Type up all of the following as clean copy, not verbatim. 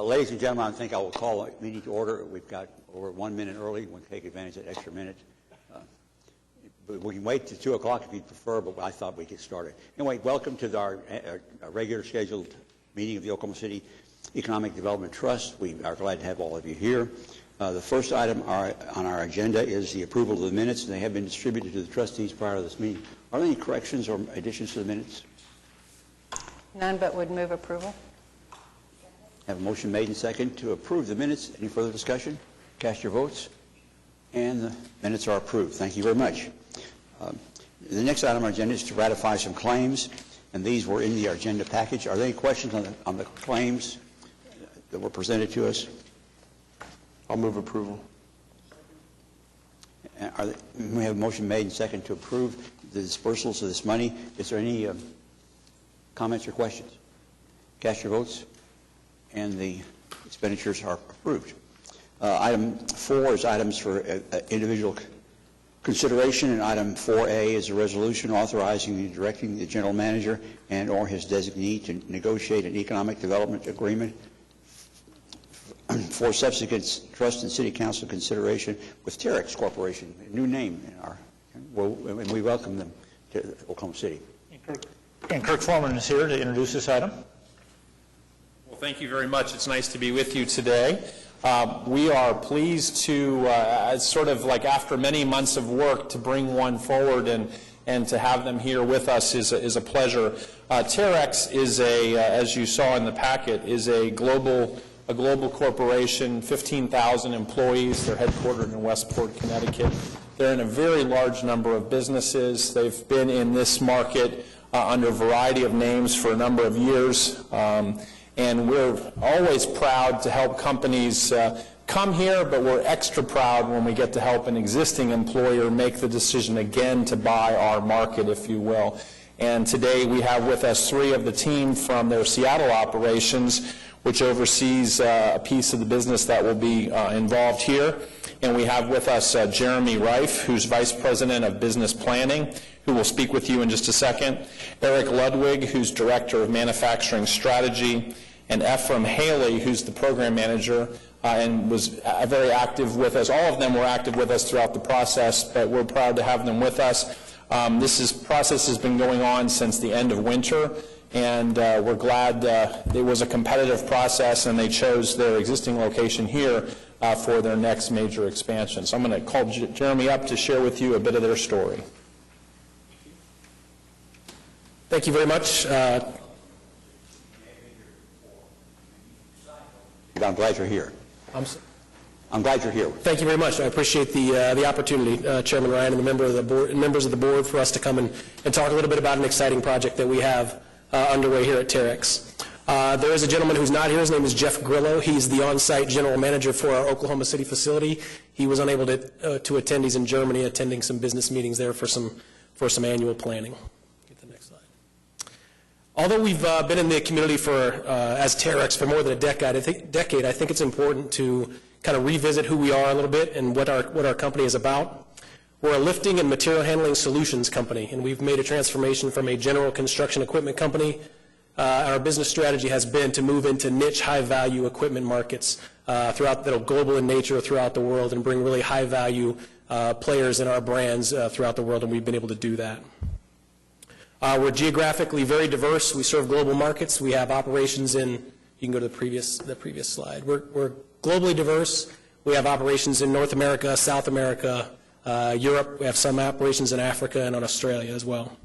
Ladies and gentlemen, I think I will call the meeting to order. We've got over 1 minute early. We'll take advantage of that extra minute. But we can wait till 2 o'clock if you prefer, but I thought we'd get started. Anyway, welcome to our regular scheduled meeting of the Oklahoma City Economic Development Trust. We are glad to have all of you here. The first item on our agenda is the approval of the minutes, and they have been distributed to the trustees prior to this meeting. Are there any corrections or additions to the minutes? None, but would move approval. Have a motion made and second to approve the minutes. Any further discussion? Cast your votes. And the minutes are approved. Thank you very much. The next item on our agenda is to ratify some claims, and these were in the agenda package. Are there any questions on the claims that were presented to us? I'll move approval. We have a motion made and second to approve the dispersals of this money. Is there any comments or questions? Cast your votes, and the expenditures are approved. Item 4 is items for individual consideration, and item 4A is a resolution authorizing and directing the general manager and or his designee to negotiate an economic development agreement for subsequent trust and city council consideration with Terex Corporation, a new name and we welcome them to Oklahoma City. And Kirk Foreman is here to introduce this item. Well, thank you very much. It's nice to be with you today. We are pleased to, sort of like after many months of work, to bring one forward and to have them here with us is a pleasure. Terex is as you saw in the packet, is a global corporation, 15,000 employees. They're headquartered in Westport, Connecticut. They're in a very large number of businesses. They've been in this market under a variety of names for a number of years. And we're always proud to help companies come here, but we're extra proud when we get to help an existing employer make the decision again to buy our market, if you will. And today we have with us 3 of the team from their Seattle operations, which oversees a piece of the business that will be involved here. And we have with us Jeremy Reif, who's Vice President of Business Planning, who will speak with you in just a second. Eric Ludwig, who's Director of Manufacturing Strategy, and Ephraim Haley, who's the Program Manager, and was very active with us. All of them were active with us throughout the process, but we're proud to have them with us. This process has been going on since the end of winter, and we're glad it was a competitive process, and they chose their existing location here for their next major expansion. So I'm going to call Jeremy up to share with you a bit of their story. Thank you very much. I'm glad you're here. I'm glad you're here. Thank you very much. I appreciate the opportunity, Chairman Ryan, and the members of the board, for us to come and talk a little bit about an exciting project that we have underway here at Terex. There is a gentleman who's not here. His name is Jeff Grillo. He's the on-site general manager for our Oklahoma City facility. He was unable to attend. He's in Germany attending some business meetings there for some annual planning. Get the next slide. Although we've been in the community as Terex for more than a decade, I think it's important to kind of revisit who we are a little bit and what our company is about. We're a lifting and material handling solutions company, and we've made a transformation from a general construction equipment company. Our business strategy has been to move into niche, high-value equipment markets that are global in nature throughout the world and bring really high-value players in our brands throughout the world, and we've been able to do that. We're geographically very diverse. We serve global markets. We have operations in, you can go to the previous slide. We're globally diverse. We have operations in North America, South America, Europe. We have some operations in Africa and in Australia as well.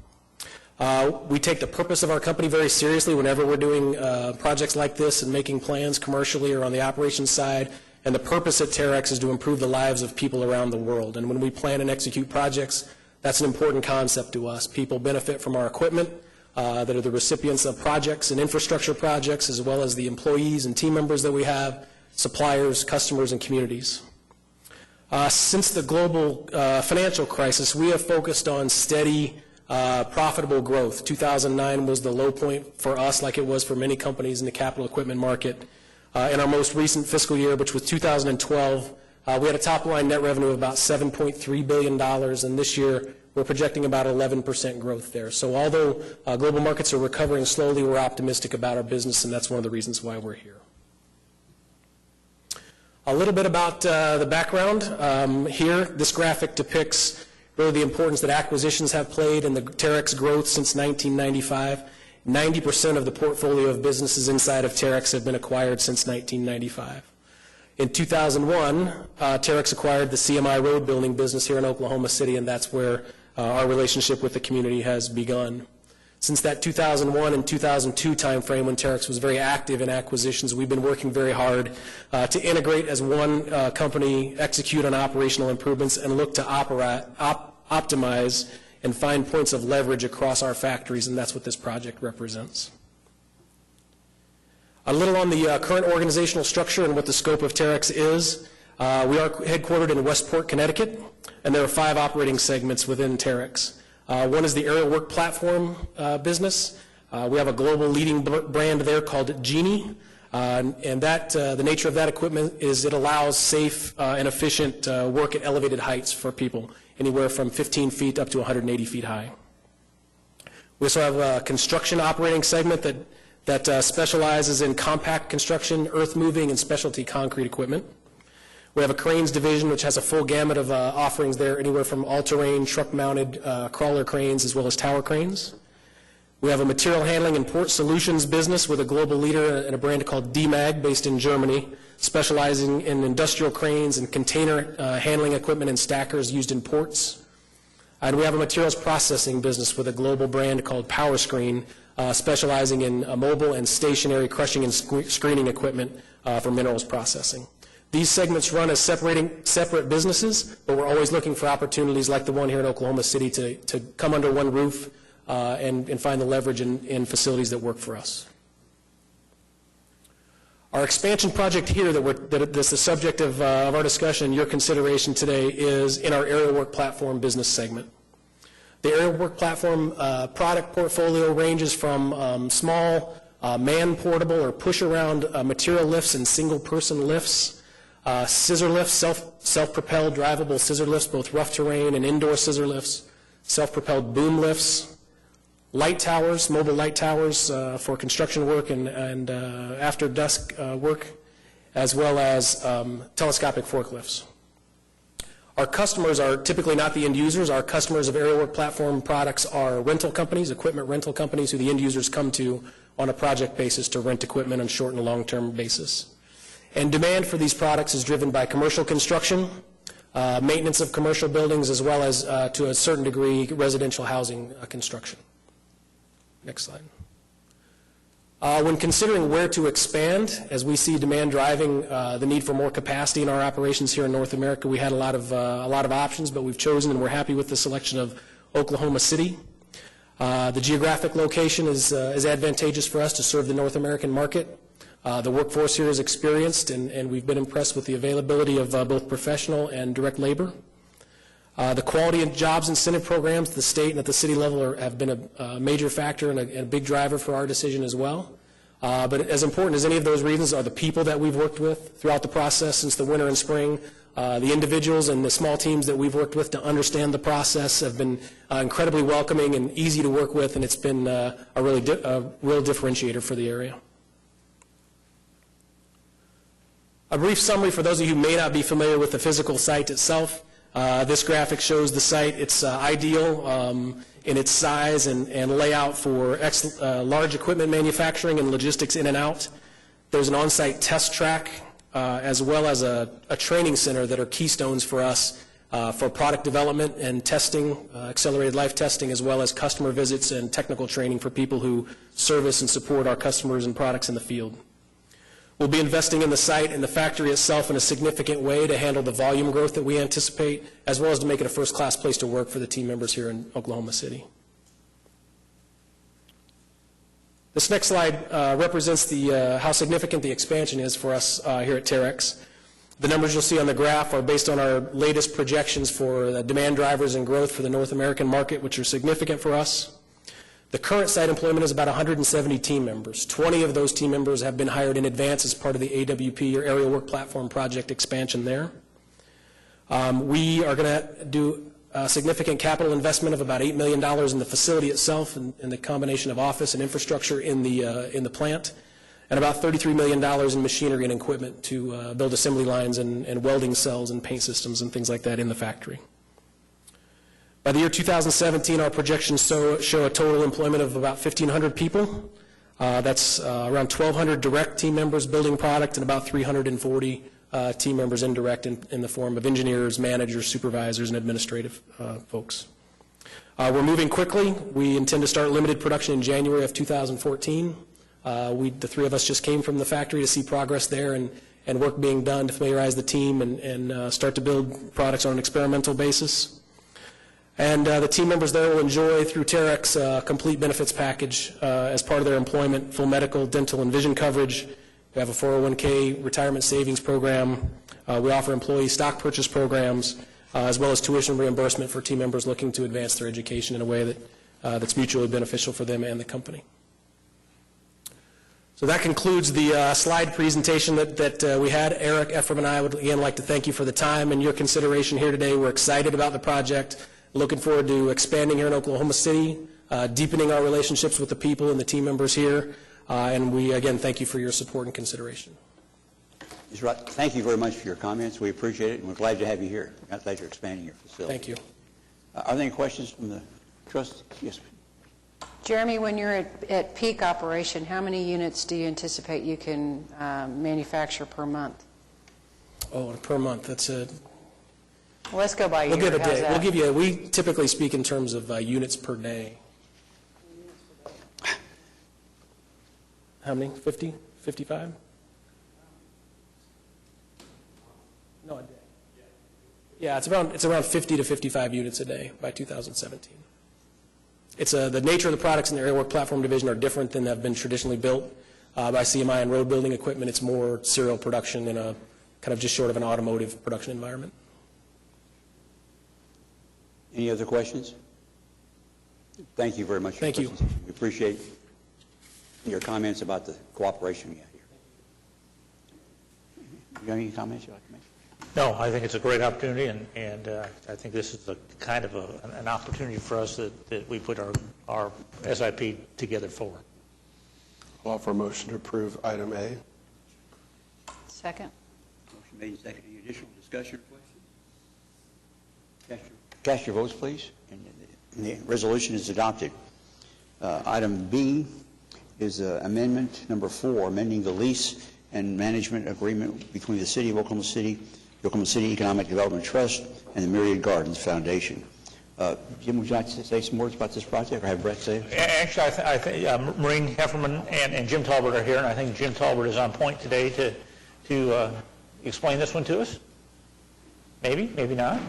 We take the purpose of our company very seriously whenever we're doing projects like this and making plans commercially or on the operations side. And the purpose at Terex is to improve the lives of people around the world. And when we plan and execute projects, that's an important concept to us. People benefit from our equipment that are the recipients of projects and infrastructure projects, as well as the employees and team members that we have, suppliers, customers, and communities. Since the global financial crisis, we have focused on steady, profitable growth. 2009 was the low point for us, like it was for many companies in the capital equipment market. In our most recent fiscal year, which was 2012, we had a top-line net revenue of about $7.3 billion, and this year we're projecting about 11% growth there. So although global markets are recovering slowly, we're optimistic about our business, and that's one of the reasons why we're here. A little bit about the background. Here, this graphic depicts really the importance that acquisitions have played in the Terex growth since 1995. 90% of the portfolio of businesses inside of Terex have been acquired since 1995. In 2001, Terex acquired the CMI road building business here in Oklahoma City, and that's where our relationship with the community has begun. Since that 2001 and 2002 timeframe, when Terex was very active in acquisitions, we've been working very hard to integrate as one company, execute on operational improvements, and look to optimize and find points of leverage across our factories, and that's what this project represents. A little on the current organizational structure and what the scope of Terex is. We are headquartered in Westport, Connecticut, and there are 5 operating segments within Terex. One is the aerial work platform business. We have a global leading brand there called Genie, and that the nature of that equipment is it allows safe and efficient work at elevated heights for people, anywhere from 15 feet up to 180 feet high. We also have a construction operating segment that specializes in compact construction, earth moving, and specialty concrete equipment. We have a cranes division which has a full gamut of offerings there, anywhere from all-terrain, truck-mounted crawler cranes as well as tower cranes. We have a material handling and port solutions business with a global leader and a brand called DMAG based in Germany, specializing in industrial cranes and container handling equipment and stackers used in ports. And we have a materials processing business with a global brand called PowerScreen, specializing in mobile and stationary crushing and screening equipment for minerals processing. These segments run as separate businesses, but we're always looking for opportunities like the one here in Oklahoma City to come under one roof and find the leverage in facilities that work for us. Our expansion project here that's the subject of our discussion and your consideration today is in our aerial work platform business segment. The aerial work platform product portfolio ranges from small man-portable or push-around material lifts and single-person lifts, scissor lifts, self-propelled drivable scissor lifts, both rough terrain and indoor scissor lifts, self-propelled boom lifts, light towers, mobile light towers for construction work and after dusk work, as well as telescopic forklifts. Our customers are typically not the end users. Our customers of aerial work platform products are rental companies, equipment rental companies, who the end users come to on a project basis to rent equipment on short and long-term basis. And demand for these products is driven by commercial construction, maintenance of commercial buildings, as well as, to a certain degree, residential housing construction. Next slide. When considering where to expand, as we see demand driving the need for more capacity in our operations here in North America, we had a lot of options, but we've chosen and we're happy with the selection of Oklahoma City. The geographic location is advantageous for us to serve the North American market. The workforce here is experienced, and we've been impressed with the availability of both professional and direct labor. The quality of jobs incentive programs at the state and at the city level have been a major factor and a big driver for our decision as well. But as important as any of those reasons are the people that we've worked with throughout the process since the winter and spring. The individuals and the small teams that we've worked with to understand the process have been incredibly welcoming and easy to work with, and it's been a real differentiator for the area. A brief summary for those of you who may not be familiar with the physical site itself. This graphic shows the site. It's ideal in its size and layout for large equipment manufacturing and logistics in and out. There's an on-site test track as well as a training center that are keystones for us for product development and testing, accelerated life testing, as well as customer visits and technical training for people who service and support our customers and products in the field. We'll be investing in the site and the factory itself in a significant way to handle the volume growth that we anticipate, as well as to make it a first-class place to work for the team members here in Oklahoma City. This next slide represents how significant the expansion is for us here at Terex. The numbers you'll see on the graph are based on our latest projections for the demand drivers and growth for the North American market, which are significant for us. The current site employment is about 170 team members. 20 of those team members have been hired in advance as part of the AWP, or Aerial Work Platform Project expansion there. We are going to do a significant capital investment of about $8 million in the facility itself and the combination of office and infrastructure in the plant. and about $33 million in machinery and equipment to build assembly lines and welding cells and paint systems and things like that in the factory. By the year 2017, our projections show a total employment of about 1,500 people. That's around 1,200 direct team members building product and about 340 team members indirect in the form of engineers, managers, supervisors, and administrative folks. We're moving quickly. We intend to start limited production in January of 2014. The three of us just came from the factory to see progress there and work being done to familiarize the team and start to build products on an experimental basis. And the team members there will enjoy, through Terex, a complete benefits package as part of their employment: full medical, dental, and vision coverage. We have a 401k retirement savings program. We offer employee stock purchase programs, as well as tuition reimbursement for team members looking to advance their education in a way that's mutually beneficial for them and the company. So that concludes the slide presentation that we had. Eric, Ephraim, and I would again like to thank you for the time and your consideration here today. We're excited about the project. Looking forward to expanding here in Oklahoma City, deepening our relationships with the people and the team members here, and we, again, thank you for your support and consideration. Mr. Rott, thank you very much for your comments. We appreciate it, and we're glad to have you here. We're glad you're expanding your facility. Thank you. Are there any questions from the trust? Yes. Jeremy, when you're at peak operation, how many units do you anticipate you can manufacture per month? Oh, per month, that's a... Well, let's go by year. We'll give a How's day. that? We'll give you. We typically speak in terms of units per day. How many? 50? 55? No, a day. Yeah, it's around 50 to 55 units a day by 2017. It's the nature of the products in the Aerial Work Platform Division are different than have been traditionally built by CMI and road building equipment. It's more serial production in a kind of just short of an automotive production environment. Any other questions? Thank you very much. Thank you. We appreciate your comments about the cooperation we have here. You got any comments you'd like to make? No, I think it's a great opportunity, and I think this is a kind of an opportunity for us that we put our SIP together for. I'll offer a motion to approve item A. Second. Motion made and seconded. Any additional discussion or questions? Cast your votes, please. And the resolution is adopted. Item B is amendment number 4, amending the lease and management agreement between the City of Oklahoma City, the Oklahoma City Economic Development Trust, and the Myriad Gardens Foundation. Jim, would you like to say some words about this project, or have Brett say it? Actually, I think Maureen Hefferman and Jim Talbert are here, and I think Jim Talbert is on point today to explain this one to us. Maybe, maybe not.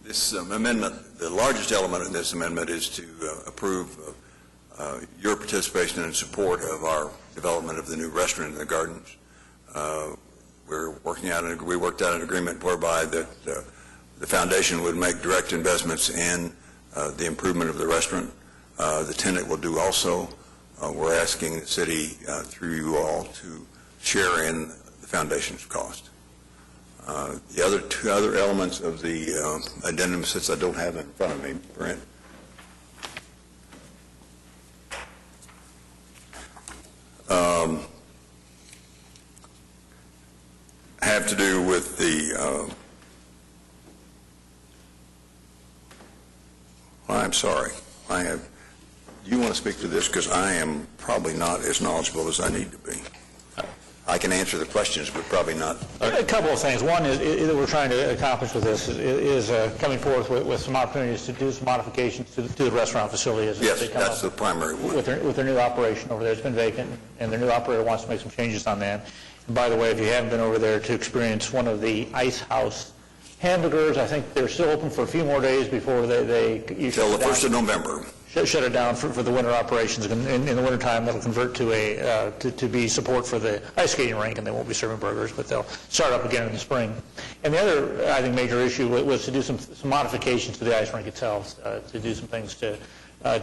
This amendment, the largest element in this amendment is to approve your participation and support of our development of the new restaurant in the gardens. We worked out an agreement whereby that the foundation would make direct investments in the improvement of the restaurant. The tenant will do also. We're asking the city through you all to share in the foundation's cost. The two other elements of the addendum, since I don't have it in front of me, Brent, have to do with the I'm sorry. You want to speak to this because I am probably not as knowledgeable as I need to be. I can answer the questions, but probably not. A couple of things. One is that we're trying to accomplish with this is coming forth with some opportunities to do some modifications to the restaurant facility. Yes, that's the primary one. With their new operation over there. It's been vacant, and their new operator wants to make some changes on that. And by the way, if you haven't been over there to experience one of the Ice House hamburgers, I think they're still open for a few more days before they Till the 1st of November. Shut it down for the winter operations. In the wintertime, that'll convert to be support for the ice skating rink, and they won't be serving burgers, but they'll start up again in the spring. And the other, I think, major issue was to do some modifications to the ice rink itself, to do some things to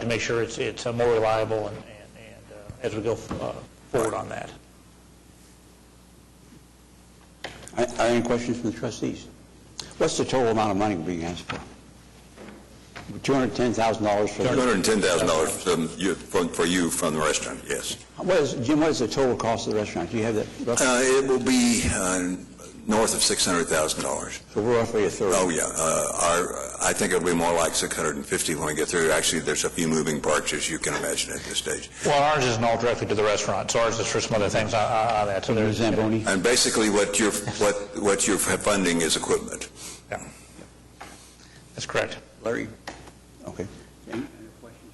make sure it's more reliable and as we go forward on that. Are there any questions from the trustees? What's the total amount of money being asked for? $210,000 for $210,000 for you from the restaurant, yes. Jim, what is the total cost of the restaurant? Do you have that? It will be north of $600,000. So we're roughly a third. Oh, yeah. I think it'll be more like 650 when we get through. Actually, there's a few moving parts, as you can imagine, at this stage. Well, ours isn't all directly to the restaurant, so ours is for some other things on that. So there's Zamboni? And basically, what you're funding is equipment. Yeah. That's correct. Larry? Okay. Any other questions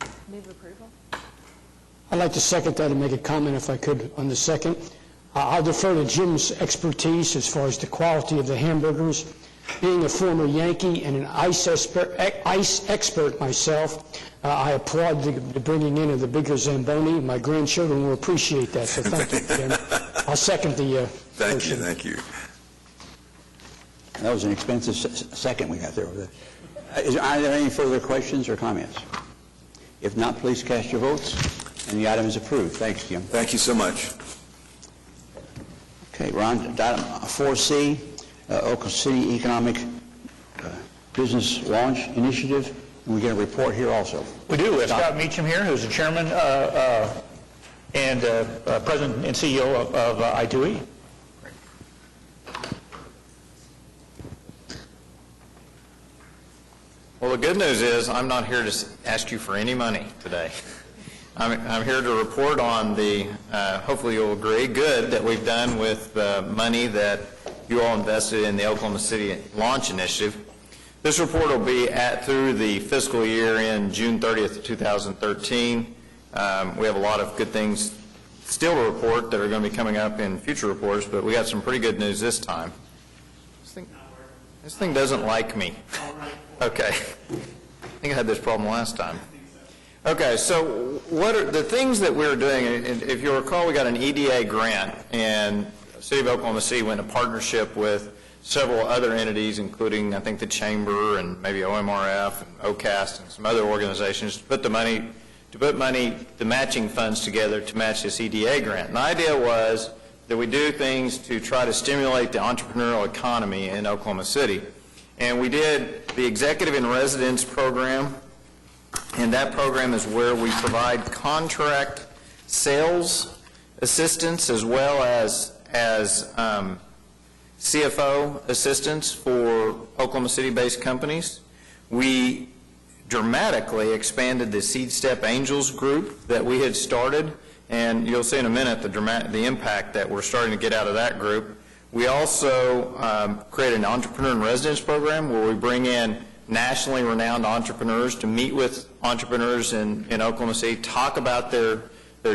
or comments? Move approval? I'd like to second that and make a comment, if I could, on the second. I'll defer to Jim's expertise as far as the quality of the hamburgers. Being a former Yankee and an ice expert myself, I applaud the bringing in of the bigger Zamboni. My grandchildren will appreciate that, so thank you, Jim. I'll second the motion. Thank you. That was an expensive second we got there. Are there any further questions or comments? If not, please cast your votes, and the item is approved. Thanks, Jim. Thank you so much. Okay, we're on to item 4C, Oklahoma City Economic Business Launch Initiative, and we get a report here also. We do. We have Scott Meacham here, who's the chairman and president and CEO of I2E. Well, the good news is I'm not here to ask you for any money today. I'm here to report on the, hopefully you'll agree, good that we've done with the money that you all invested in the Oklahoma City Launch Initiative. This report will be through the fiscal year in June 30th, 2013. We have a lot of good things still to report that are going to be coming up in future reports, but we got some pretty good news this time. This thing doesn't like me. Okay. I think I had this problem last time. Okay, so what are the things that we're doing? If you recall, we got an EDA grant, and the City of Oklahoma City went in a partnership with several other entities, including, I think, the Chamber and maybe OMRF and OCAST and some other organizations to put the matching funds together to match this EDA grant. And the idea was that we do things to try to stimulate the entrepreneurial economy in Oklahoma City. And we did the Executive in Residence program, and that program is where we provide contract sales assistance as well as CFO assistance for Oklahoma City-based companies. We dramatically expanded the Seed Step Angels group that we had started, and you'll see in a minute the impact that we're starting to get out of that group. We also created an Entrepreneur in Residence program where we bring in nationally renowned entrepreneurs to meet with entrepreneurs in Oklahoma City, talk about their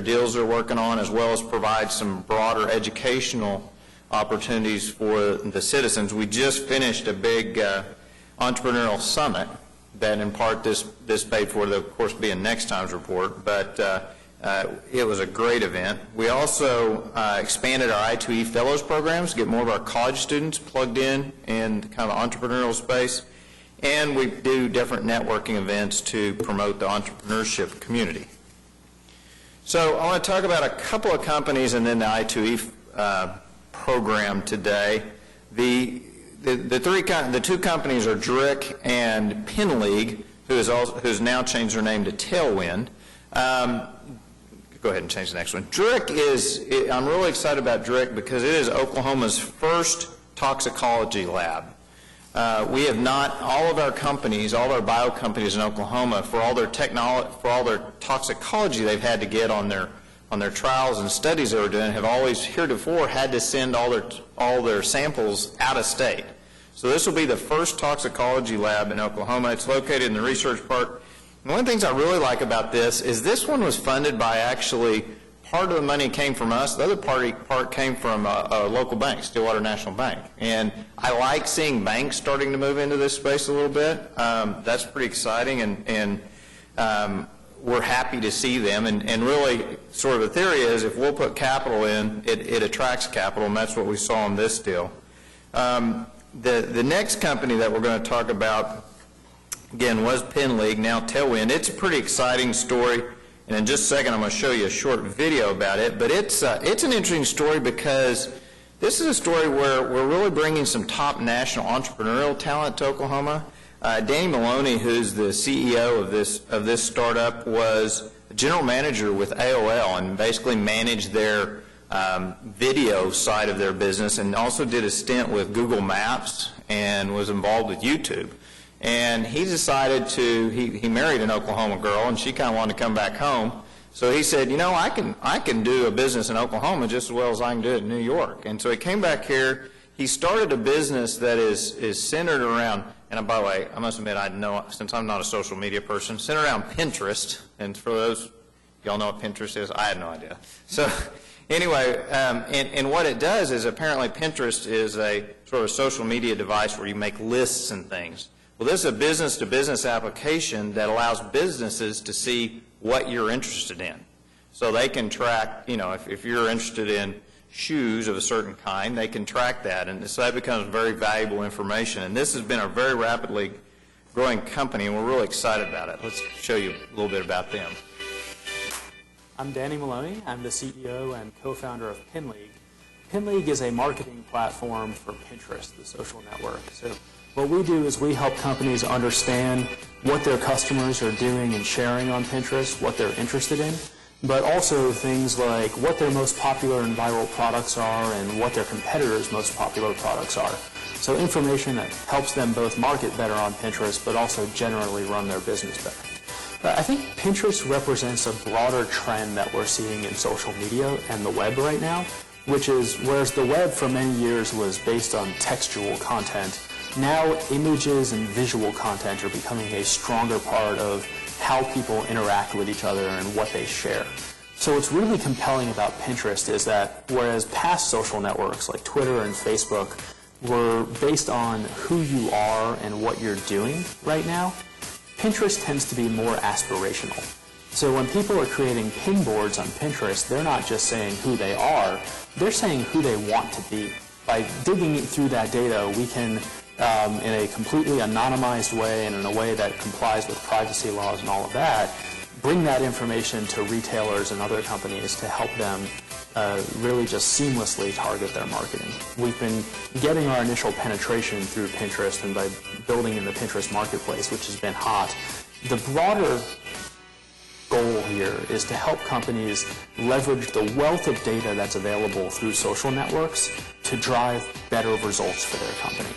deals they're working on, as well as provide some broader educational opportunities for the citizens. We just finished a big entrepreneurial summit that in part this paid for. There'll of course be in next time's report, but it was a great event. We also expanded our I2E Fellows programs to get more of our college students plugged in kind of entrepreneurial space. And we do different networking events to promote the entrepreneurship community. So I want to talk about a couple of companies and then the I2E program today. The two companies are Drick and Pin League, who's now changed their name to Tailwind. Go ahead and change the next one. Drick I'm really excited about Drick because it is Oklahoma's first toxicology lab. We have not, all of our companies, all of our bio companies in Oklahoma, for all their toxicology they've had to get on their trials and studies they were doing, have always heretofore had to send all their samples out of state. So this will be the first toxicology lab in Oklahoma. It's located in the research park. And one of the things I really like about this is this one was funded by actually, part of the money came from us, the other part came from a local bank, Stillwater National Bank. And I like seeing banks starting to move into this space a little bit. That's pretty exciting, and we're happy to see them. And really, sort of the theory is if we'll put capital in, it attracts capital, and that's what we saw in this deal. The next company that we're going to talk about, again, was Pin League, now Tailwind. It's a pretty exciting story. And in just a second, I'm going to show you a short video about it. But it's an interesting story because This is a story where we're really bringing some top national entrepreneurial talent to Oklahoma. Danny Maloney, who's the CEO of this startup, was general manager with AOL and basically managed their video side of their business, and also did a stint with Google Maps and was involved with YouTube. And he decided he married an Oklahoma girl, and she kind of wanted to come back home. So he said, I can do a business in Oklahoma just as well as I can do it in New York. And so he came back here. He started a business that is centered around, and by the way, I must admit, I know, since I'm not a social media person, centered around Pinterest. And for those, y'all know what Pinterest is? I had no idea. So anyway, and what it does is apparently Pinterest is a sort of social media device where you make lists and things. Well, this is a business-to-business application that allows businesses to see what you're interested in. So they can track, if you're interested in shoes of a certain kind, they can track that. And so that becomes very valuable information. And this has been a very rapidly growing company, and we're really excited about it. Let's show you a little bit about them. I'm Danny Maloney. I'm the CEO and co-founder of PinLeague. PinLeague is a marketing platform for Pinterest, the social network. So what we do is we help companies understand what their customers are doing and sharing on Pinterest, what they're interested in, but also things like what their most popular and viral products are and what their competitors' most popular products are. So information that helps them both market better on Pinterest, but also generally run their business better. I think Pinterest represents a broader trend that we're seeing in social media and the web right now, which is, whereas the web for many years was based on textual content, now images and visual content are becoming a stronger part of how people interact with each other and what they share. So what's really compelling about Pinterest is that whereas past social networks like Twitter and Facebook were based on who you are and what you're doing right now, Pinterest tends to be more aspirational. So when people are creating pin boards on Pinterest, they're not just saying who they are, they're saying who they want to be. By digging through that data, we can in a completely anonymized way and in a way that complies with privacy laws and all of that, bring that information to retailers and other companies to help them really just seamlessly target their marketing. We've been getting our initial penetration through Pinterest and by building in the Pinterest marketplace, which has been hot. The broader goal here is to help companies leverage the wealth of data that's available through social networks to drive better results for their company.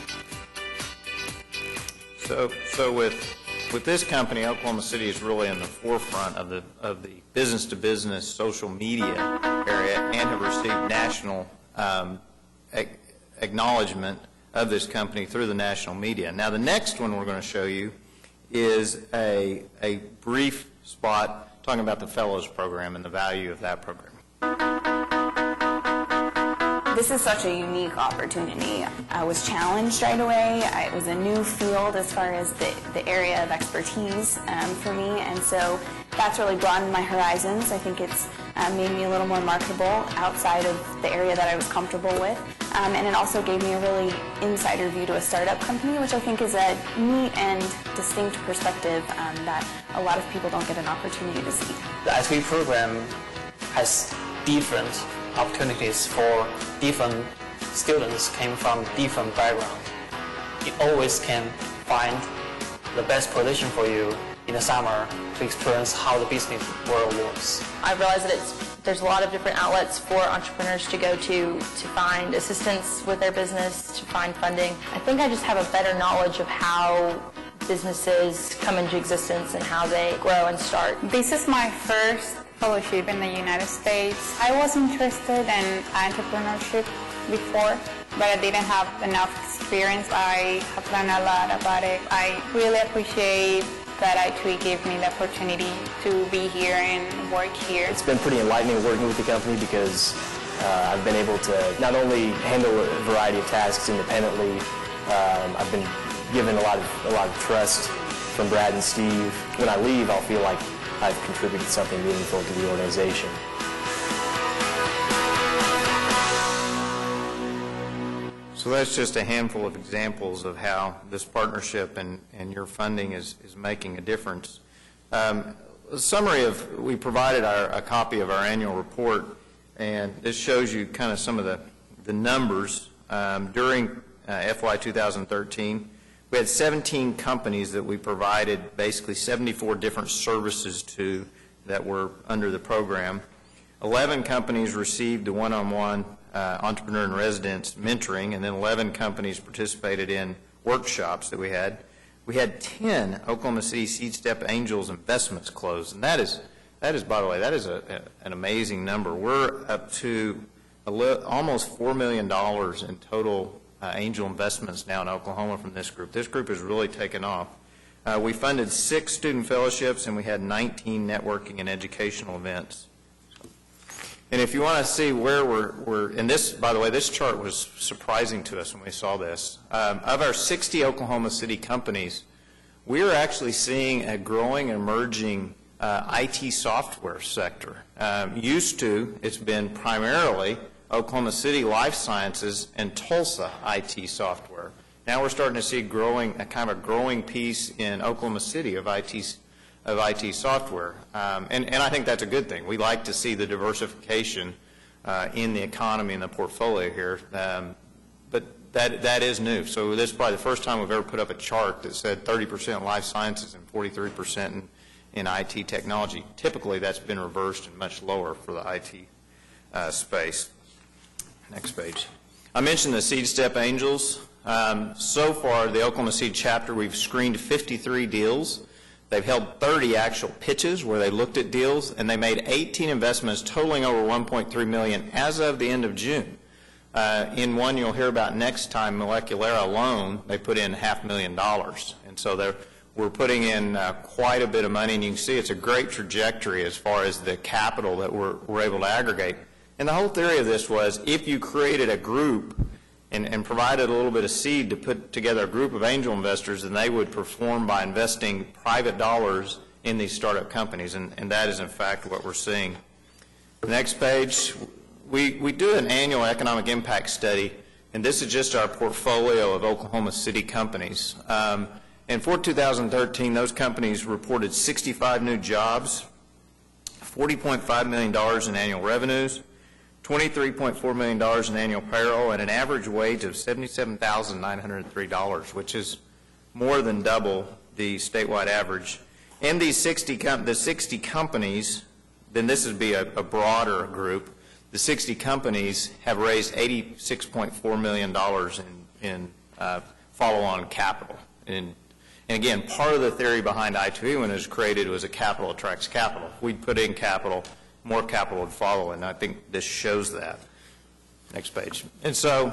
So with this company, Oklahoma City is really in the forefront of the business-to-business social media area and have received national acknowledgement of this company through the national media. Now, the next one we're going to show you is a brief spot talking about the Fellows Program and the value of that program. This is such a unique opportunity. I was challenged right away. It was a new field as far as the area of expertise for me, and so that's really broadened my horizons. I think it's made me a little more marketable outside of the area that I was comfortable with, and it also gave me a really insider view to a startup company, which I think is a neat and distinct perspective that a lot of people don't get an opportunity to see. The SV program has different opportunities for different students came from different backgrounds. You always can find the best position for you in the summer to experience how the business world works. I realized that there's a lot of different outlets for entrepreneurs to go to find assistance with their business, to find funding. I think I just have a better knowledge of how businesses come into existence and how they grow and start. This is my first fellowship in the United States. I was interested in entrepreneurship before, but I didn't have enough experience. I have learned a lot about it. I really appreciate that I2E gave me the opportunity to be here and work here. It's been pretty enlightening working with the company because I've been able to not only handle a variety of tasks independently, I've been given a lot of trust from Brad and Steve. When I leave, I'll feel like I've contributed something meaningful to the organization. So that's just a handful of examples of how this partnership and your funding is making a difference. A summary of, we provided a copy of our annual report, and this shows you kind of some of the the numbers, during FY 2013, we had 17 companies that we provided basically 74 different services to that were under the program. 11 companies received the one-on-one entrepreneur in residence mentoring, and then 11 companies participated in workshops that we had. We had 10 Oklahoma City Seed Step Angels investments closed, and that is, by the way, that is an amazing number. We're up to almost $4 million in total angel investments now in Oklahoma from this group. This group has really taken off. We funded 6 student fellowships, and we had 19 networking and educational events. And if you want to see where we're, and this, by the way, this chart was surprising to us when we saw this. Of our 60 Oklahoma City companies, we are actually seeing a growing, emerging IT software sector. Used to, it's been primarily Oklahoma City Life Sciences and Tulsa IT software. Now we're starting to see a kind of a growing piece in Oklahoma City of IT software. And I think that's a good thing. We like to see the diversification in the economy and the portfolio here. But that is new. So this is probably the first time we've ever put up a chart that said 30% life sciences and 43% in IT technology. Typically that's been reversed and much lower for the IT space. Next page. I mentioned the Seed Step Angels. So far, the Oklahoma Seed chapter, we've screened 53 deals. They've held 30 actual pitches where they looked at deals, and they made 18 investments totaling over $1.3 million as of the end of June. In one you'll hear about next time, Moleculara alone, they put in $500,000. And so we're putting in quite a bit of money, and you can see it's a great trajectory as far as the capital that we're able to aggregate. And the whole theory of this was if you created a group and provided a little bit of seed to put together a group of angel investors, then they would perform by investing private dollars in these startup companies, and that is in fact what we're seeing. The next page, we do an annual economic impact study, and this is just our portfolio of Oklahoma City companies. And for 2013, those companies reported 65 new jobs, $40.5 million in annual revenues, $23.4 million in annual payroll, and an average wage of $77,903, which is more than double the statewide average. And these 60 companies, then this would be a broader group, the 60 companies have raised $86.4 million in follow-on capital. And again, part of the theory behind I2E when it was created was that capital attracts capital. If we'd put in capital, more capital would follow, and I think this shows that. Next page. And so,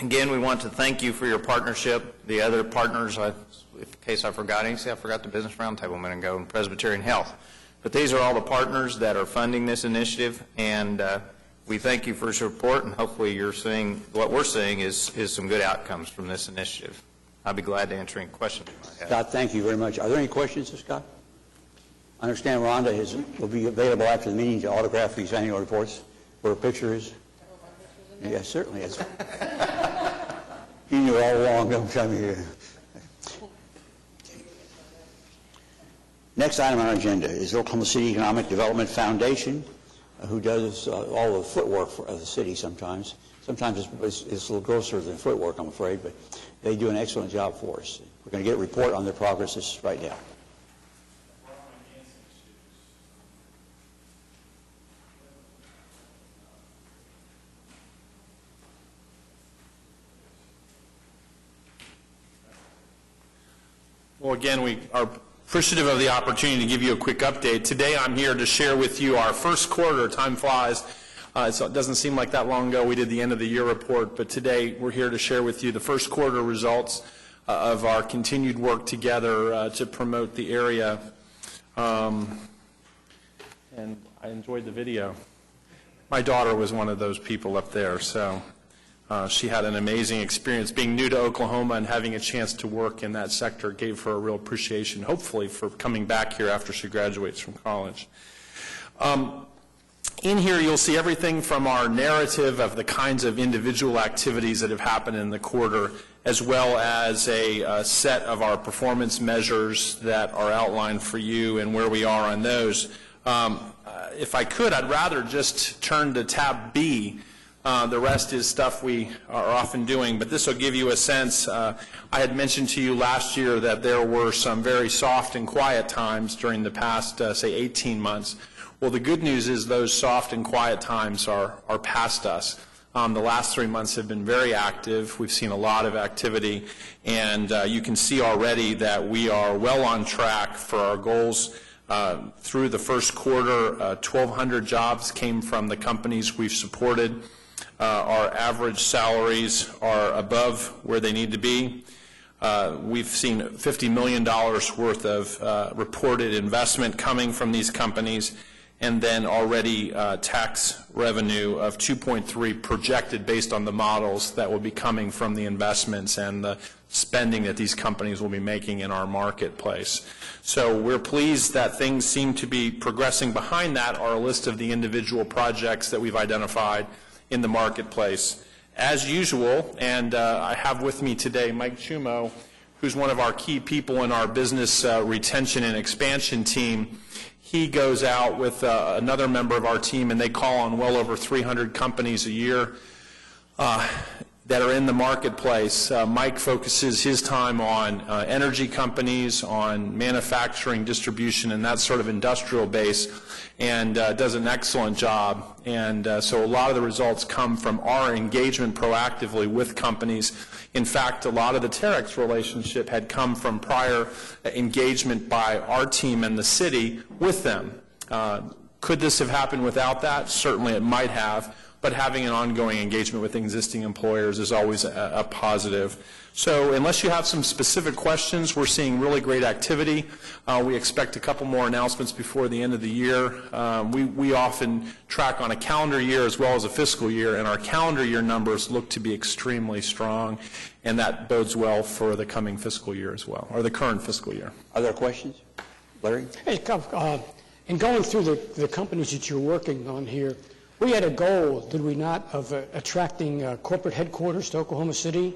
again, we want to thank you for your partnership. The other partners, in case I forgot any, I forgot the Business Roundtable a minute ago, and Presbyterian Health. But these are all the partners that are funding this initiative, and we thank you for your support, and hopefully you're seeing, what we're seeing is some good outcomes from this initiative. I'll be glad to answer any questions you might have. Scott, thank you very much. Are there any questions to Scott? I understand Rhonda will be available after the meeting to autograph these annual reports where a picture is. Yes, certainly. Yes. You knew all along. Don't tell me. Next item on our agenda is Oklahoma City Economic Development Foundation, who does all the footwork for the city sometimes. Sometimes it's a little grosser than footwork, I'm afraid, but they do an excellent job for us. We're going to get a report on their progress right now. Well, again, we are appreciative of the opportunity to give you a quick update. Today I'm here to share with you our first quarter. Time flies. So it doesn't seem like that long ago we did the end of the year report, but today we're here to share with you the first quarter results of our continued work together to promote the area. And I enjoyed the video. My daughter was one of those people up there, so she had an amazing experience. Being new to Oklahoma and having a chance to work in that sector gave her a real appreciation, hopefully, for coming back here after she graduates from college. In here, you'll see everything from our narrative of the kinds of individual activities that have happened in the quarter, as well as a set of our performance measures that are outlined for you and where we are on those. If I could, I'd rather just turn to tab B, The rest is stuff we are often doing, but this will give you a sense. I had mentioned to you last year that there were some very soft and quiet times during the past, say, 18 months. Well, the good news is those soft and quiet times are past us. The last 3 months have been very active. We've seen a lot of activity, and you can see already that we are well on track for our goals. Through the first quarter, 1,200 jobs came from the companies we've supported. Our average salaries are above where they need to be. We've seen $50 million worth of reported investment coming from these companies, and then already tax revenue of 2.3 projected based on the models that will be coming from the investments and the spending that these companies will be making in our marketplace. So we're pleased that things seem to be progressing. Behind that are a list of the individual projects that we've identified in the marketplace. As usual, and I have with me today Mike Chumo, who's one of our key people in our business retention and expansion team. He goes out with another member of our team, and they call on well over 300 companies a year that are in the marketplace. Mike focuses his time on energy companies, on manufacturing, distribution, and that sort of industrial base, and does an excellent job. And so a lot of the results come from our engagement proactively with companies. In fact, a lot of the Terex relationship had come from prior engagement by our team and the city with them. Could this have happened without that? Certainly it might have. But having an ongoing engagement with existing employers is always a positive. So unless you have some specific questions, we're seeing really great activity. We expect a couple more announcements before the end of the year. We often track on a calendar year as well as a fiscal year, and our calendar year numbers look to be extremely strong, and that bodes well for the coming fiscal year as well, or the current fiscal year. Are there questions? Larry? Hey, in going through the companies that you're working on here, we had a goal, did we not, of attracting corporate headquarters to Oklahoma City?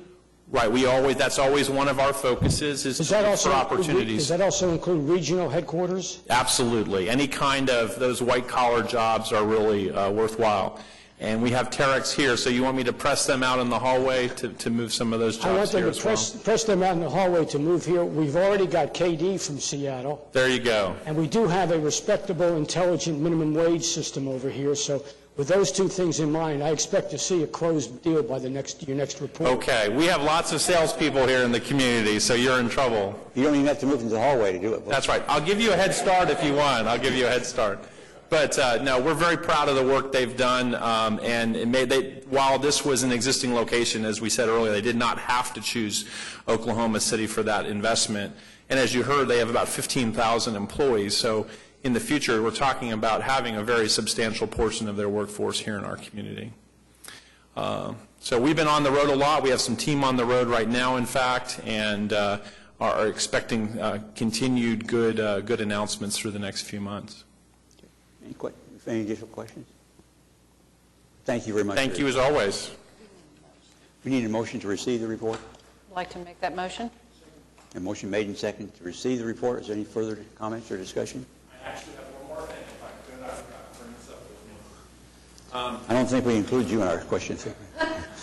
Right. That's always one of our focuses is to look for opportunities. Does that also include regional headquarters? Absolutely. Any kind of those white-collar jobs are really worthwhile. And we have Terex here, so you want me to press them out in the hallway to move some of those jobs here as well? I want them to press them out in the hallway to move here. We've already got KD from Seattle. There you go. And we do have a respectable, intelligent minimum wage system over here, so with those two things in mind, I expect to see a closed deal by your next report. Okay. We have lots of salespeople here in the community, so you're in trouble. You don't even have to move into the hallway to do it. That's right. I'll give you a head start if you want. I'll give you a head start. But no, we're very proud of the work they've done, and while this was an existing location, as we said earlier, they did not have to choose Oklahoma City for that investment. And as you heard, they have about 15,000 employees, so in the future, we're talking about having a very substantial portion of their workforce here in our community. So we've been on the road a lot. We have some team on the road right now, in fact, and are expecting continued good announcements through the next few months. Any additional questions? Thank you very much. Thank you as always. We need a motion to receive the report. I'd like to make that motion. A motion made and seconded to receive the report. Is there any further comments or discussion? I actually have one more thing, if I could. I forgot to bring this up with me. I don't think we include you in our questions.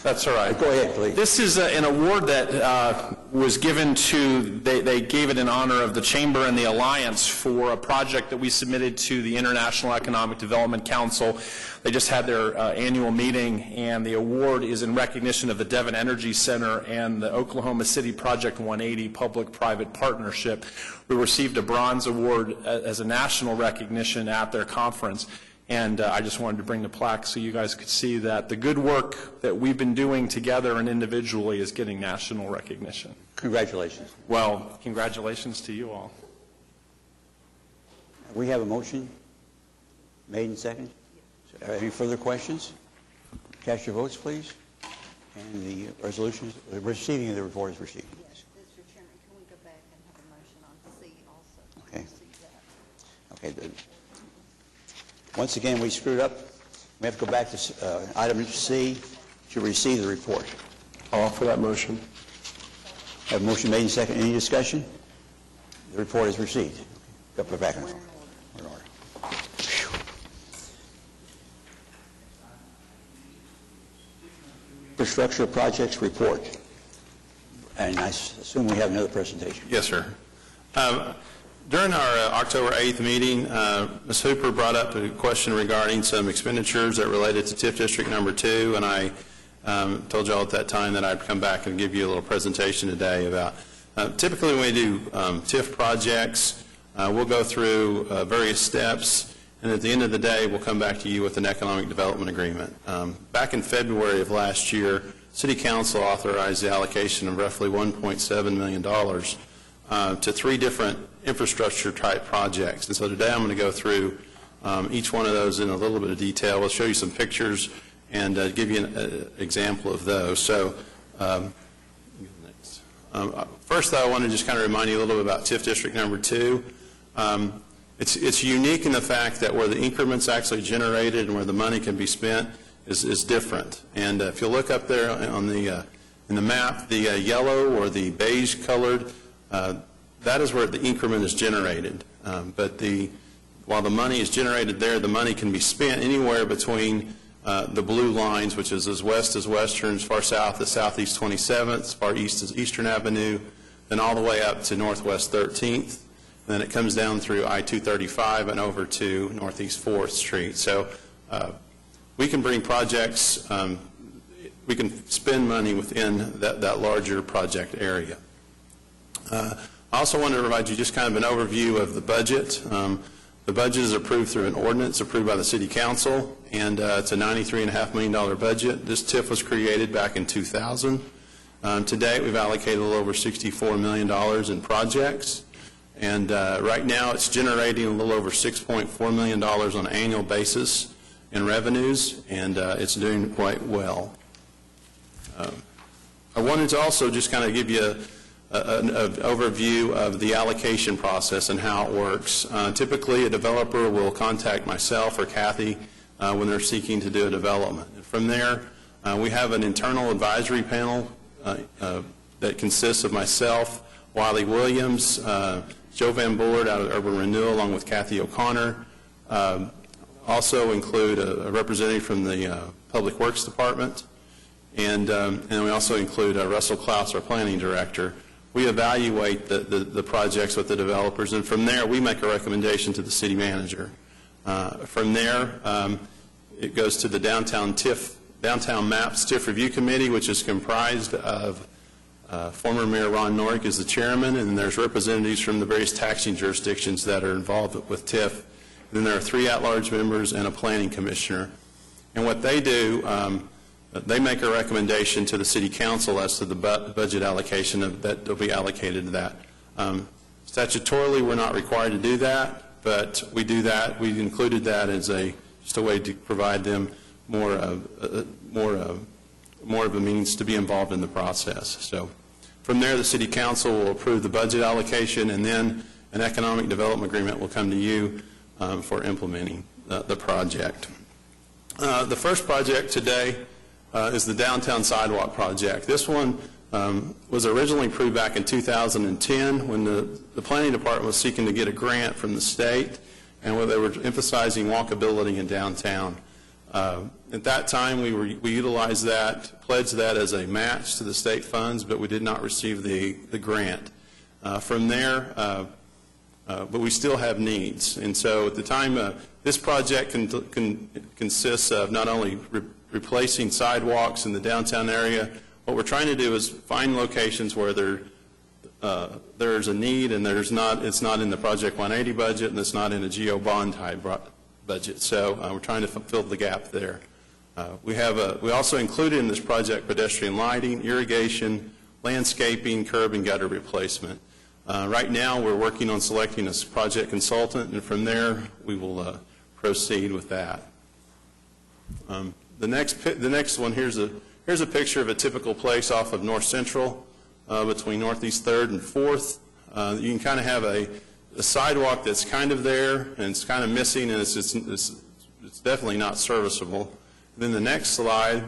That's all right. Go ahead, please. This is an award that was given to, they gave it in honor of the Chamber and the Alliance for a project that we submitted to the International Economic Development Council. They just had their annual meeting, and the award is in recognition of the Devon Energy Center and the Oklahoma City Project 180 public-private partnership. We received a bronze award as a national recognition at their conference. And I just wanted to bring the plaque so you guys could see that the good work that we've been doing together and individually is getting national recognition. Congratulations. Well, congratulations to you all. We have a motion made and seconded. Any further questions? Cast your votes, please. And the resolution, the receiving of the report is received. Yes, Mr. Chairman, can we go back and have a motion on C also? Okay. See that. Okay. Once again, we screwed up. We have to go back to item C to receive the report. I'll offer that motion. Have a motion made and seconded. Any discussion? The report is received. Go back in order. Infrastructure Projects Report. And I assume we have another presentation. Yes, sir. During our October 8th meeting, Ms. Hooper brought up a question regarding some expenditures that related to TIF District Number 2, and I told you all at that time that I'd come back and give you a little presentation today about, typically when we do TIF projects, we'll go through various steps, and at the end of the day, we'll come back to you with an economic development agreement. Back in February of last year, City Council authorized the allocation of roughly $1.7 million to 3 different infrastructure type projects. And so today I'm going to go through each one of those in a little bit of detail. We'll show you some pictures and give you an example of those. So first, though, I want to just kind of remind you a little bit about TIF District Number 2. It's unique in the fact that where the increments actually generated and where the money can be spent is different. And if you look up there on the in the map, the yellow or the beige colored, that is where the increment is generated. But while the money is generated there, the money can be spent anywhere between the blue lines, which is as west as Western, as far south as Southeast 27th, as far east as Eastern Avenue, then all the way up to Northwest 13th. Then it comes down through I-235 and over to Northeast 4th Street. So we can bring projects, we can spend money within that larger project area. I also want to provide you just kind of an overview of the budget. The budget is approved through an ordinance approved by the City Council, and it's a $93.5 million budget. This TIF was created back in 2000. To date, we've allocated a little over $64 million in projects, and right now it's generating a little over $6.4 million on an annual basis in revenues, and it's doing quite well. I wanted to also just kind of give you an overview of the allocation process and how it works. Typically, a developer will contact myself or Kathy when they're seeking to do a development. And from there, we have an internal advisory panel that consists of myself, Wiley Williams, Joe Van Boord out of Urban Renewal, along with Kathy O'Connor. Also include a representative from the Public Works Department, and we also include Russell Klaus, our planning director. We evaluate the projects with the developers, and from there we make a recommendation to the city manager. From there, it goes to the Downtown Maps TIF Review Committee, which is comprised of former Mayor Ron Norick is the chairman, and there's representatives from the various taxing jurisdictions that are involved with TIF. And then there are 3 at-large members and a planning commissioner. And what they do, they make a recommendation to the City Council as to the budget allocation that will be allocated to that. Statutorily, we're not required to do that, but we do that. We included that as just a way to provide them more of a means to be involved in the process. So from there, the City Council will approve the budget allocation, and then an economic development agreement will come to you for implementing the project. The first project today is the Downtown Sidewalk Project. This one was originally approved back in 2010 when the Planning Department was seeking to get a grant from the state, and where they were emphasizing walkability in downtown. At that time, we utilized that, pledged that as a match to the state funds, but we did not receive the grant. From there, but we still have needs. And so at the time, this project consists of not only replacing sidewalks in the downtown area. What we're trying to do is find locations where there's a need and it's not in the Project 180 budget and it's not in a GO bond type budget. So we're trying to fill the gap there. We also included in this project pedestrian lighting, irrigation, landscaping, curb and gutter replacement. Right now, we're working on selecting a project consultant, and from there, we will proceed with that. The next one, here's a picture of a typical place off of North Central between Northeast 3rd and 4th. You can kind of have a sidewalk that's kind of there, and it's kind of missing, and it's definitely not serviceable. Then the next slide,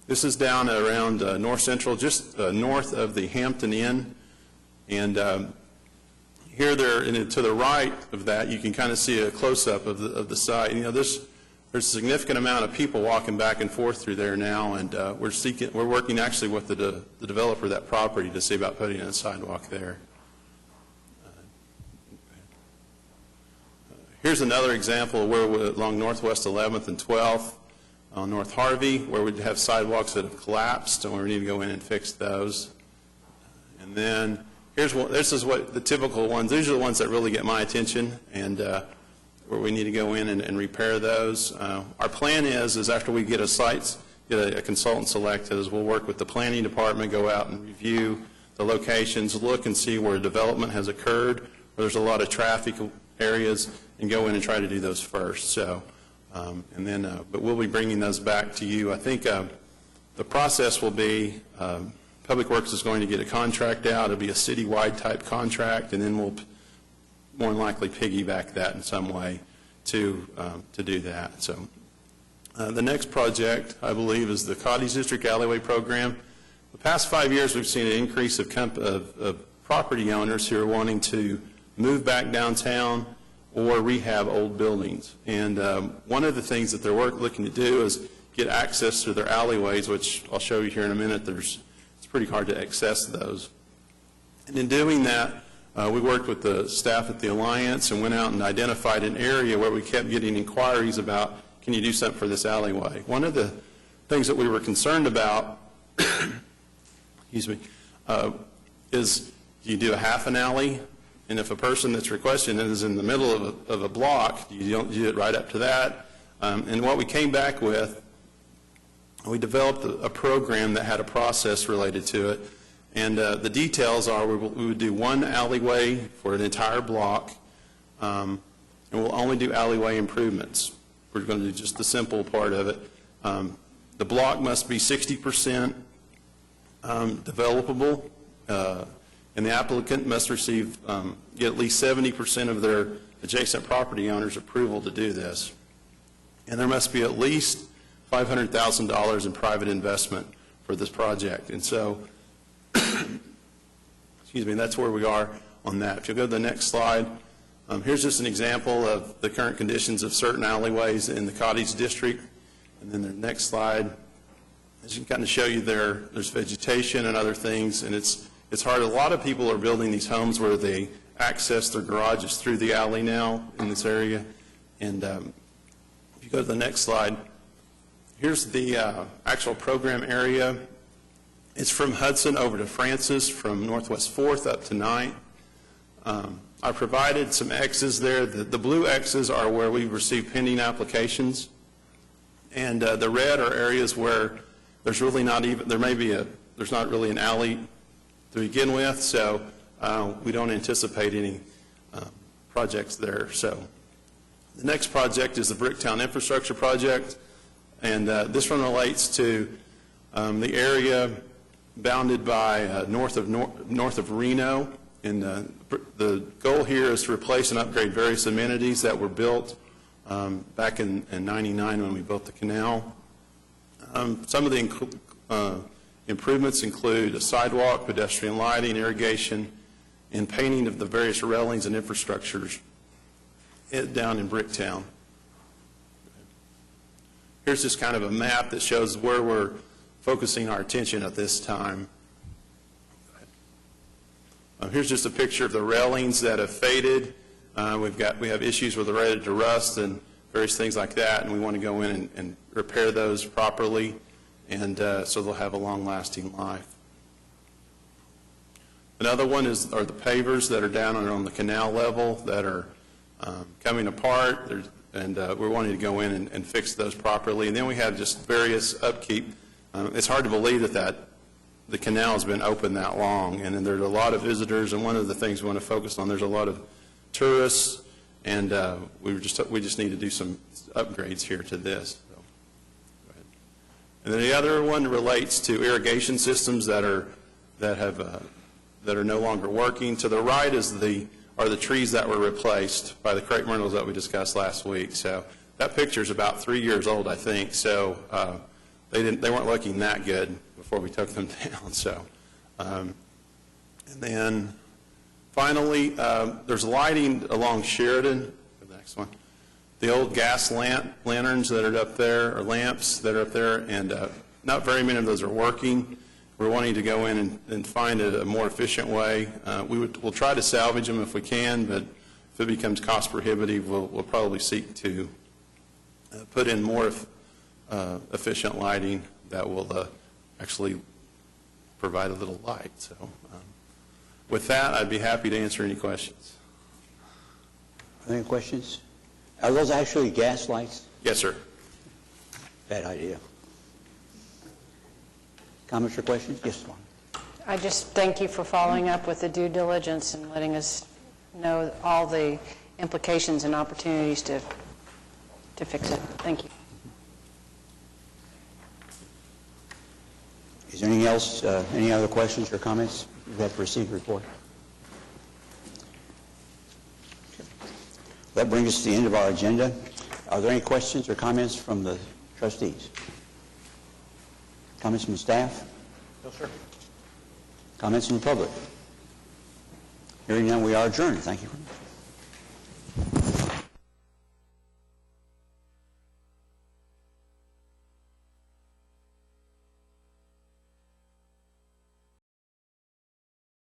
this is down around North Central, just north of the Hampton Inn. And here, and to the right of that, you can kind of see a close-up of the site. You know, there's a significant amount of people walking back and forth through there now, and we're working actually with the developer of that property to see about putting in a sidewalk there. Here's another example of where we're along Northwest 11th and 12th on North Harvey, where we have sidewalks that have collapsed, and we need to go in and fix those. And then this is what the typical ones. These are the ones that really get my attention, and where we need to go in and repair those. Our plan is after we get a consultant selected, is we'll work with the planning department, go out and review the locations, look and see where development has occurred, where there's a lot of traffic areas, and go in and try to do those first. So, but we'll be bringing those back to you. I think the process will be Public Works is going to get a contract out. It'll be a citywide type contract, and then we'll more than likely piggyback that in some way to do that. So the next project, I believe, is the Cottage District Alleyway Program. The past 5 years, we've seen an increase of property owners who are wanting to move back downtown or rehab old buildings. And one of the things that they're looking to do is get access to their alleyways, which I'll show you here in a minute. It's pretty hard to access those. And in doing that, we worked with the staff at the Alliance and went out and identified an area where we kept getting inquiries about, can you do something for this alleyway? One of the things that we were concerned about excuse me, is do you do a half an alley? And if a person that's requesting it is in the middle of a block, you don't do it right up to that. And what we came back with, we developed a program that had a process related to it. And the details are we would do one alleyway for an entire block, and we'll only do alleyway improvements. We're going to do just the simple part of it. The block must be 60% developable, and the applicant must receive get at least 70% of their adjacent property owners' approval to do this. And there must be at least $500,000 in private investment for this project. And so, excuse me, that's where we are on that. If you'll go to the next slide, here's just an example of the current conditions of certain alleyways in the Cottage District. And then the next slide is to kind of show you there's vegetation and other things, and it's hard. A lot of people are building these homes where they access their garages through the alley now in this area. And if you go to the next slide, here's the actual program area. It's from Hudson over to Francis, from Northwest 4th up to 9th. I provided some X's there. The blue X's are where we receive pending applications, and the red are areas where there's really not even, there's not really an alley to begin with, so we don't anticipate any projects there. So the next project is the Bricktown Infrastructure Project, and this one relates to the area bounded by north of Reno, and the goal here is to replace and upgrade various amenities that were built back in '99 when we built the canal. Some of the improvements include a sidewalk, pedestrian lighting, irrigation, and painting of the various railings and infrastructures down in Bricktown. Here's just kind of a map that shows where we're focusing our attention at this time. Here's just a picture of the railings that have faded. We have issues where they're ready to rust and various things like that, and we want to go in and repair those properly, and so they'll have a long-lasting life. Another one are the pavers that are down on the canal level that are coming apart, and we're wanting to go in and fix those properly. And then we have just various upkeep. It's hard to believe that the canal has been open that long, and then there's a lot of visitors, and one of the things we want to focus on, there's a lot of tourists, and we just need to do some upgrades here to this. So, go ahead. And then the other one relates to irrigation systems that are no longer working. To the right are the trees that were replaced by the crepe myrtles that we discussed last week. So that picture is about 3 years old, I think. So they weren't looking that good before we took them down. So, and then finally, there's lighting along Sheridan. The next one. the old gas lanterns that are up there, or lamps that are up there, and not very many of those are working. We're wanting to go in and find a more efficient way. We'll try to salvage them if we can, but if it becomes cost prohibitive, we'll probably seek to put in more efficient lighting that will actually provide a little light. So with that, I'd be happy to answer any questions. Any questions? Are those actually gas lights? Yes, sir. Bad idea. Comments or questions? Yes, Juan. I just thank you for following up with the due diligence and letting us know all the implications and opportunities to fix it. Thank you. Is there anything else, any other questions or comments? You have received the report. That brings us to the end of our agenda. Are there any questions or comments from the trustees? Comments from the staff? No, sir. Comments from the public? Hearing none, we are adjourned. Thank you very much.